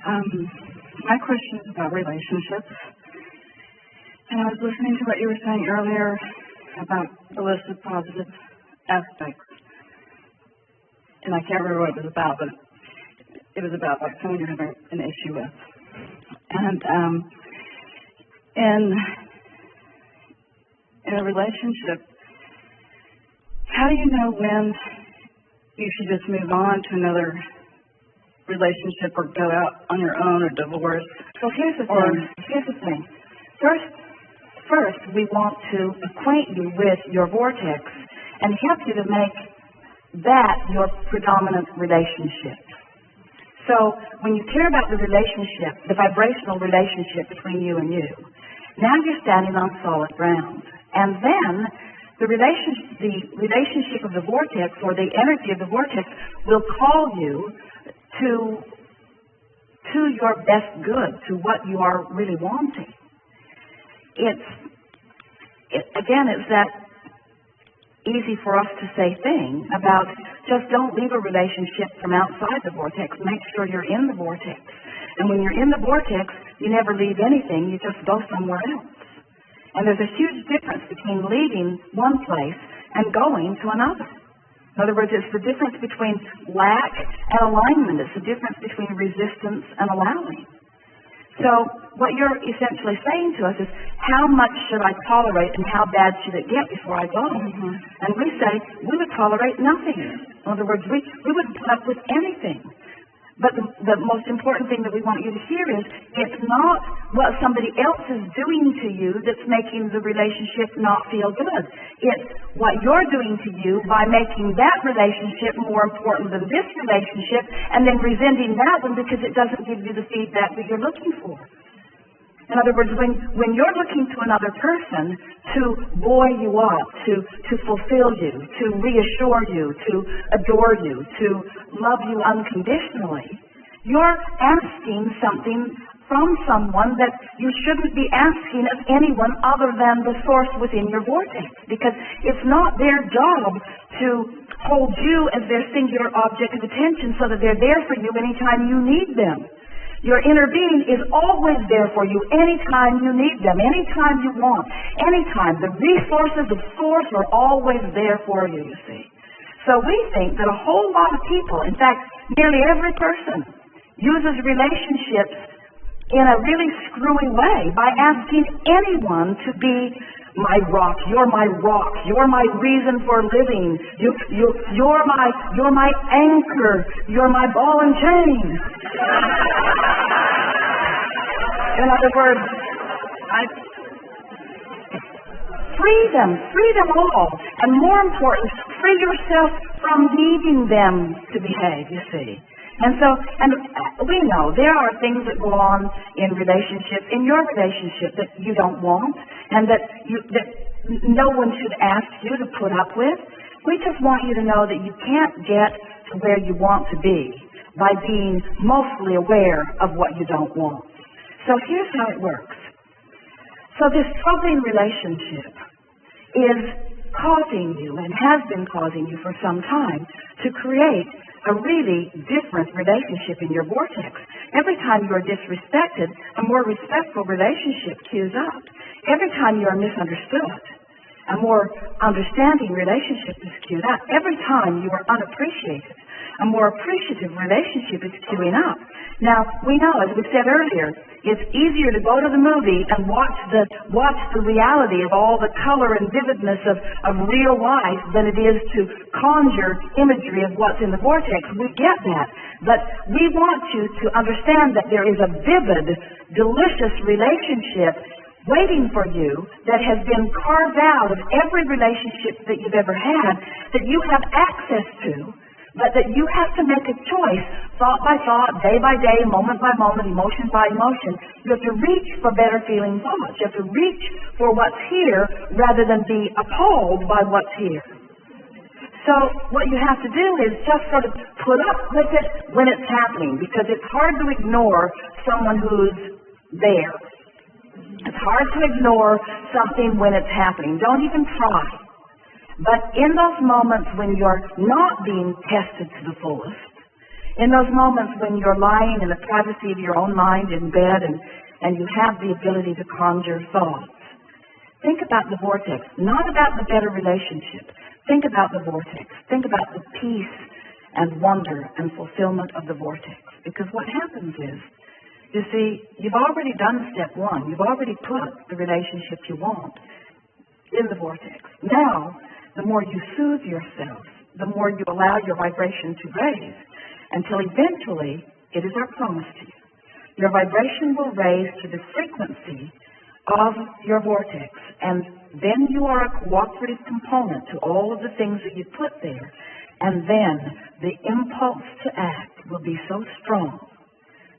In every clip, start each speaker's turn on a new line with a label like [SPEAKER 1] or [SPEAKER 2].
[SPEAKER 1] My question is about relationships. And I was listening to what you were saying earlier about the list of positive aspects. And I can't remember what it was about, but it was about like someone you're having an issue with. And in a relationship, how do you know when you should just move on to another relationship or go out on your own or divorce?
[SPEAKER 2] Well, here's the thing. First, we want to acquaint you with your vortex and help you to make that your predominant relationship. So when you care about the relationship, the vibrational relationship between you and you, now you're standing on solid ground. And then the relationship of the vortex, or the energy of the vortex, will call you to your best good, to what you are really wanting. It's that easy for us to say thing about just don't leave a relationship from outside the vortex. Make sure you're in the vortex. And when you're in the vortex, you never leave anything. You just go somewhere else. And there's a huge difference between leaving one place and going to another. In other words, it's the difference between lack and alignment. It's the difference between resistance and allowing. So what you're essentially saying to us is, how much should I tolerate and how bad should it get before I go?
[SPEAKER 1] Mm-hmm.
[SPEAKER 2] And we say, we would tolerate nothing. In other words, we wouldn't put up with anything. But the most important thing that we want you to hear is, it's not what somebody else is doing to you that's making the relationship not feel good. It's what you're doing to you by making that relationship more important than this relationship, and then resenting that one because it doesn't give you the feedback that you're looking for. In other words, when you're looking to another person to buoy you up, to fulfill you, to reassure you, to adore you, to love you unconditionally, you're asking something from someone that you shouldn't be asking of anyone other than the source within your vortex, because it's not their job to hold you as their singular object of attention so that they're there for you anytime you need them. Your inner being is always there for you anytime you need them, anytime you want, anytime. The resources of source are always there for you, you see. So we think that a whole lot of people, in fact, nearly every person, uses relationships in a really screwy way by asking anyone to be my rock, you're my reason for living, you're my anchor, you're my ball and chain. In other words, free them all, and more important, free yourself from needing them to behave, you see. And we know there are things that go on in relationships, in your relationship, that you don't want, and that no one should ask you to put up with. We just want you to know that you can't get to where you want to be by being mostly aware of what you don't want. So here's how it works. So this troubling relationship is causing you, and has been causing you for some time, to create a really different relationship in your vortex. Every time you are disrespected, a more respectful relationship cues up. Every time you are misunderstood, a more understanding relationship is cued up. Every time you are unappreciated, a more appreciative relationship is queuing up. Now, we know, as we said earlier, it's easier to go to the movie and watch the reality of all the color and vividness of real life than it is to conjure imagery of what's in the vortex. We get that. But we want you to understand that there is a vivid, delicious relationship waiting for you that has been carved out of every relationship that you've ever had, that you have access to, but that you have to make a choice, thought by thought, day by day, moment by moment, emotion by emotion. You have to reach for better feeling thoughts. You have to reach for what's here rather than be appalled by what's here. So what you have to do is just sort of put up with it when it's happening, because it's hard to ignore someone who's there. It's hard to ignore something when it's happening. Don't even try. But in those moments when you're not being tested to the fullest, In those moments when you're lying in the privacy of your own mind in bed and you have the ability to conjure thoughts, think about the vortex, not about the better relationship. Think about the vortex. Think about the peace and wonder and fulfillment of the vortex. Because what happens is, you see, you've already done step one. You've already put the relationship you want in the vortex. Now, the more you soothe yourself, the more you allow your vibration to raise, until eventually, it is our promise to you, your vibration will raise to the frequency of your vortex, and then you are a cooperative component to all of the things that you put there, and then the impulse to act will be so strong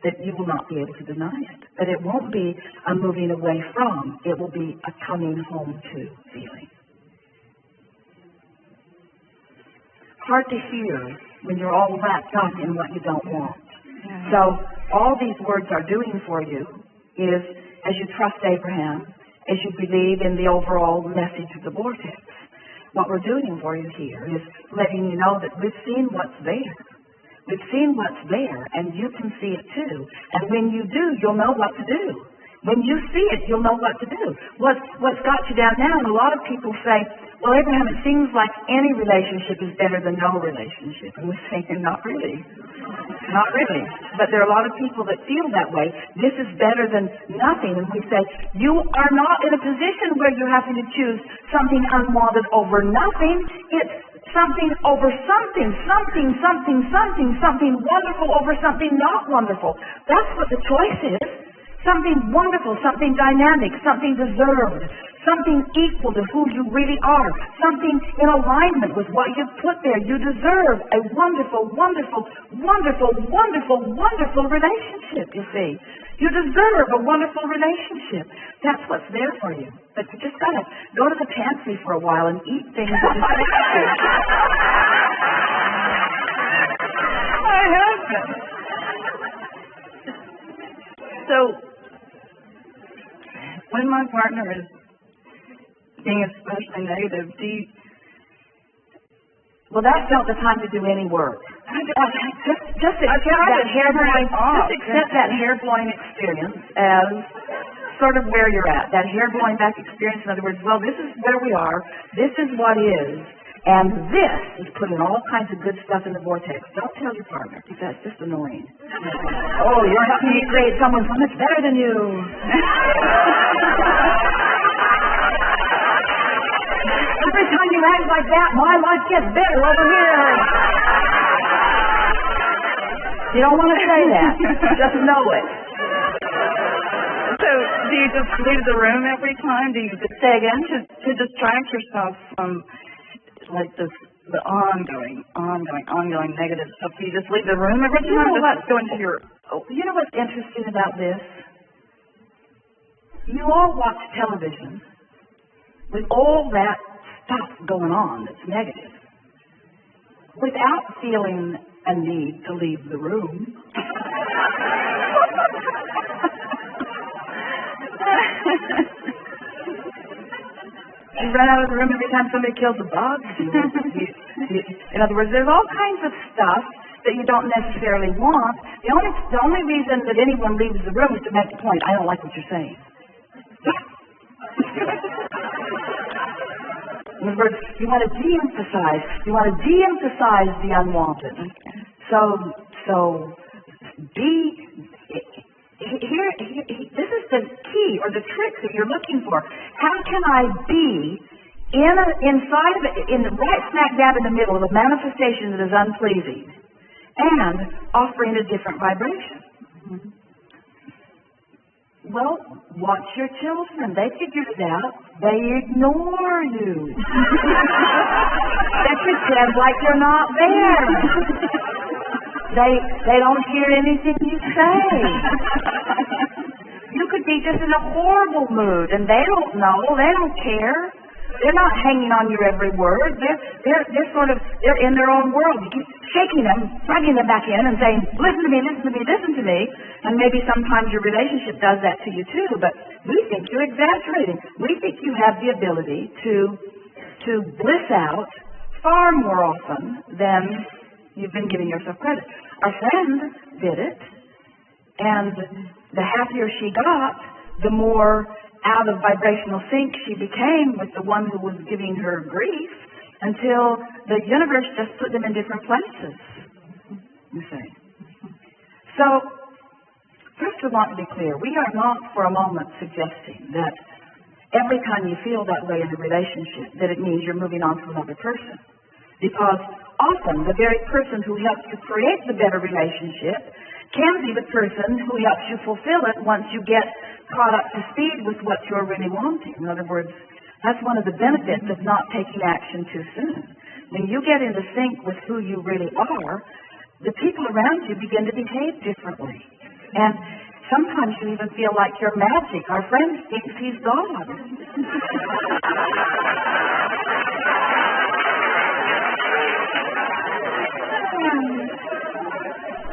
[SPEAKER 2] that you will not be able to deny it, that it won't be a moving away from, it will be a coming home to feeling. Hard to hear when you're all wrapped up in what you don't want. So all these words are doing for you is, as you trust Abraham, as you believe in the overall message of the vortex, what we're doing for you here is letting you know that we've seen what's there. We've seen what's there, and you can see it too. And when you do, you'll know what to do. When you see it, you'll know what to do. What's got you down now, and a lot of people say, well, Abraham, it seems like any relationship is better than no relationship. And we're saying, not really. Not really. But there are a lot of people that feel that way. This is better than nothing. And we say, you are not in a position where you're having to choose something unwanted over nothing. It's something over something, something wonderful over something not wonderful. That's what the choice is. Something wonderful, something dynamic, something deserved, something equal to who you really are, something in alignment with what you've put there. You deserve a wonderful, wonderful, wonderful, wonderful, wonderful relationship, you see. You deserve a wonderful relationship. That's what's there for you. But you just got to go to the pantry for a while and eat things that you like to.
[SPEAKER 1] My husband. So, when my partner is being especially negative,
[SPEAKER 2] well, that's not the time to do any work. Just accept that hair-blowing experience as sort of where you're at, that hair-blowing back experience. In other words, well, this is where we are, this is what is, and this is putting all kinds of good stuff in the vortex. Don't tell your partner, because that's just annoying. Oh, you're helping me create someone so much better than you. Every time you act like that, my life gets better over here. You don't want to say that. Just know it.
[SPEAKER 1] So, do you just leave the room every time? Do you just
[SPEAKER 2] say again?
[SPEAKER 1] To distract yourself from like the ongoing negative stuff? Do you just leave the room every time?
[SPEAKER 2] You know
[SPEAKER 1] what's going to your?
[SPEAKER 2] You know what's interesting about this? You all watch television with all that stuff going on that's negative, without feeling a need to leave the room. You run out of the room every time somebody kills a bug. In other words, there's all kinds of stuff that you don't necessarily want. The only reason that anyone leaves the room is to make the point, I don't like what you're saying. In other words, you want to de-emphasize the unwanted. So this is the key or the trick that you're looking for. How can I be in the right smack dab in the middle of a manifestation that is unpleasing and offering a different vibration? Mm-hmm. Well, watch your children. They figured it out. They ignore you. They pretend like you're not there. They don't hear anything you say. You could be just in a horrible mood, and they don't know. They don't care. They're not hanging on your every word. They're in their own world. You keep shaking them, dragging them back in and saying, listen to me, listen to me, listen to me. And maybe sometimes your relationship does that to you too, but we think you're exaggerating. We think you have the ability to bliss out far more often than you've been giving yourself credit. our friend did it, and the happier she got, the more out of vibrational sync she became with the one who was giving her grief, until the universe just put them in different places, you see. So, first we want to be clear, we are not for a moment suggesting that every time you feel that way in a relationship, that it means you're moving on to another person. Because often the very person who helps you create the better relationship can be the person who helps you fulfill it once you get caught up to speed with what you're really wanting. In other words, that's one of the benefits of not taking action too soon. When you get into sync with who you really are, the people around you begin to behave differently. And sometimes you even feel like you're magic. Our friend thinks he's God.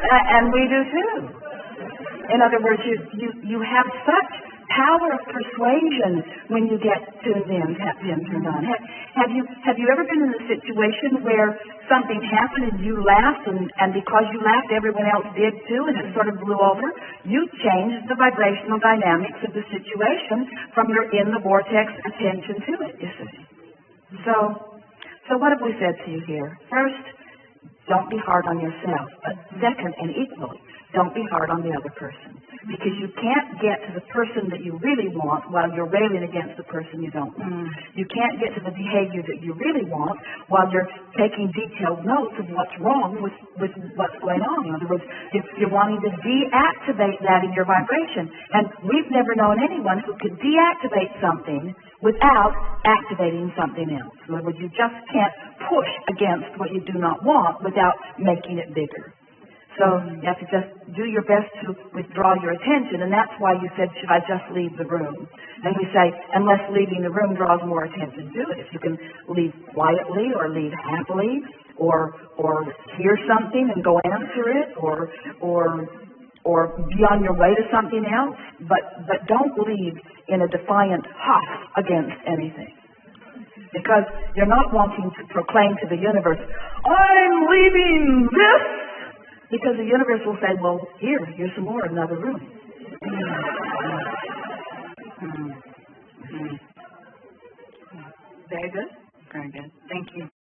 [SPEAKER 2] And we do too. In other words, you have such power of persuasion when you get tuned in, tapped in, turned on. Have you ever been in a situation where something happened and you laughed, and because you laughed, everyone else did too, and it sort of blew over? You changed the vibrational dynamics of the situation from your in the vortex attention to it, you see. So what have we said to you here? First, don't be hard on yourself. But second, and equally, don't be hard on the other person. Because you can't get to the person that you really want while you're railing against the person you don't want. You can't get to the behavior that you really want while you're taking detailed notes of what's wrong with what's going on. In other words, you're wanting to deactivate that in your vibration. And we've never known anyone who could deactivate something without activating something else. In other words, you just can't push against what you do not want without making it bigger. So you have to just do your best to withdraw your attention, and that's why you said, should I just leave the room? And we say, unless leaving the room draws more attention to it. If you can leave quietly or leave happily or hear something and go answer it or be on your way to something else, but don't leave in a defiant huff against anything. Because you're not wanting to proclaim to the universe, I'm leaving this! Because the universe will say, well, here's some more, another room.
[SPEAKER 1] Very good. Very good. Thank you.